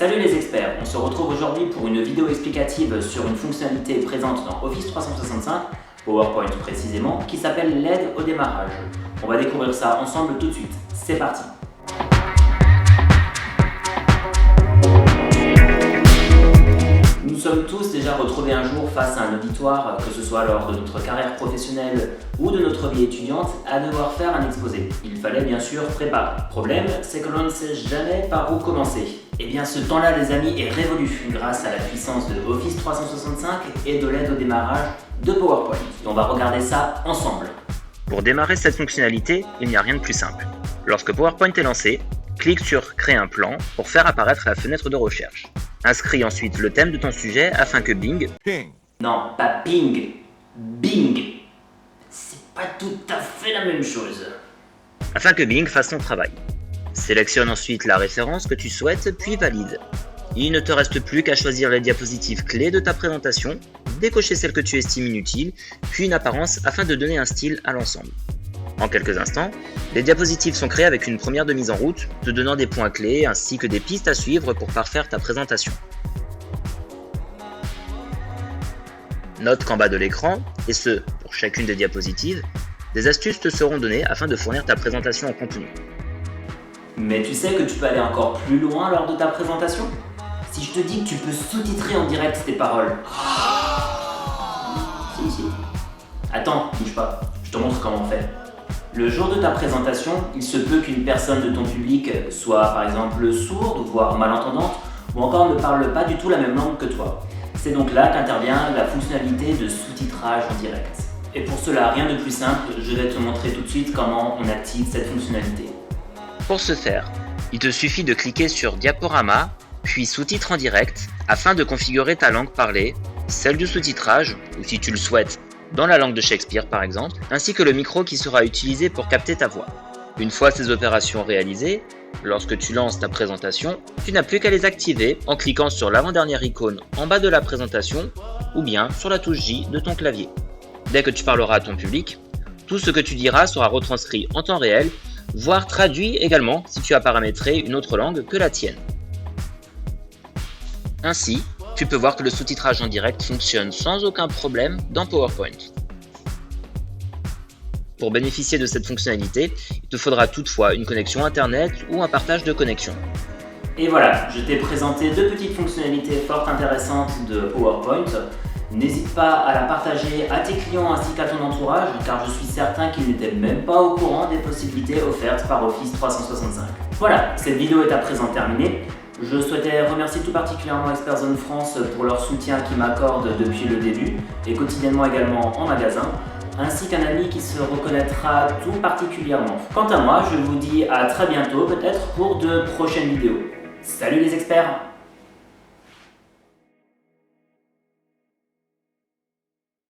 Salut les experts, on se retrouve aujourd'hui pour une vidéo explicative sur une fonctionnalité présente dans Office 365, PowerPoint précisément, qui s'appelle l'aide au démarrage. On va découvrir ça ensemble tout de suite. C'est parti! Nous sommes tous déjà retrouvés un jour face à un auditoire, que ce soit lors de notre carrière professionnelle ou de notre vie étudiante, à devoir faire un exposé. Il fallait bien sûr préparer. Problème, c'est que l'on ne sait jamais par où commencer. Et bien ce temps-là les amis est révolu grâce à la puissance de Office 365 et de l'aide au démarrage de PowerPoint. Et on va regarder ça ensemble. Pour démarrer cette fonctionnalité, il n'y a rien de plus simple. Lorsque PowerPoint est lancé, clique sur Créer un plan pour faire apparaître la fenêtre de recherche. Inscris ensuite le thème de ton sujet afin que Bing... Non, pas Ping, Bing. C'est pas tout à fait la même chose. Afin que Bing fasse son travail. Sélectionne ensuite la référence que tu souhaites, puis valide. Il ne te reste plus qu'à choisir les diapositives clés de ta présentation, décocher celles que tu estimes inutiles, puis une apparence afin de donner un style à l'ensemble. En quelques instants, les diapositives sont créées avec une première de mise en route, te donnant des points clés ainsi que des pistes à suivre pour parfaire ta présentation. Note qu'en bas de l'écran, et ce, pour chacune des diapositives, des astuces te seront données afin de fournir ta présentation en contenu. Mais tu sais que tu peux aller encore plus loin lors de ta présentation? Si je te dis que tu peux sous-titrer en direct tes paroles. Si. Attends, bouge pas, je te montre comment on fait. Le jour de ta présentation, il se peut qu'une personne de ton public soit par exemple sourde, voire malentendante, ou encore ne parle pas du tout la même langue que toi. C'est donc là qu'intervient la fonctionnalité de sous-titrage en direct. Et pour cela, rien de plus simple, je vais te montrer tout de suite comment on active cette fonctionnalité. Pour ce faire, il te suffit de cliquer sur Diaporama, puis Sous-titres en direct, afin de configurer ta langue parlée, celle du sous-titrage, ou si tu le souhaites, dans la langue de Shakespeare par exemple, ainsi que le micro qui sera utilisé pour capter ta voix. Une fois ces opérations réalisées, lorsque tu lances ta présentation, tu n'as plus qu'à les activer en cliquant sur l'avant-dernière icône en bas de la présentation ou bien sur la touche J de ton clavier. Dès que tu parleras à ton public, tout ce que tu diras sera retranscrit en temps réel, voire traduit également si tu as paramétré une autre langue que la tienne. Ainsi, tu peux voir que le sous-titrage en direct fonctionne sans aucun problème dans PowerPoint. Pour bénéficier de cette fonctionnalité, il te faudra toutefois une connexion internet ou un partage de connexion. Et voilà, je t'ai présenté deux petites fonctionnalités fort intéressantes de PowerPoint. N'hésite pas à la partager à tes clients ainsi qu'à ton entourage, car je suis certain qu'ils n'étaient même pas au courant des possibilités offertes par Office 365. Voilà, cette vidéo est à présent terminée. Je souhaitais remercier tout particulièrement Expertzone France pour leur soutien qu'ils m'accordent depuis le début et quotidiennement également en magasin, ainsi qu'un ami qui se reconnaîtra tout particulièrement. Quant à moi, je vous dis à très bientôt peut-être pour de prochaines vidéos. Salut les experts!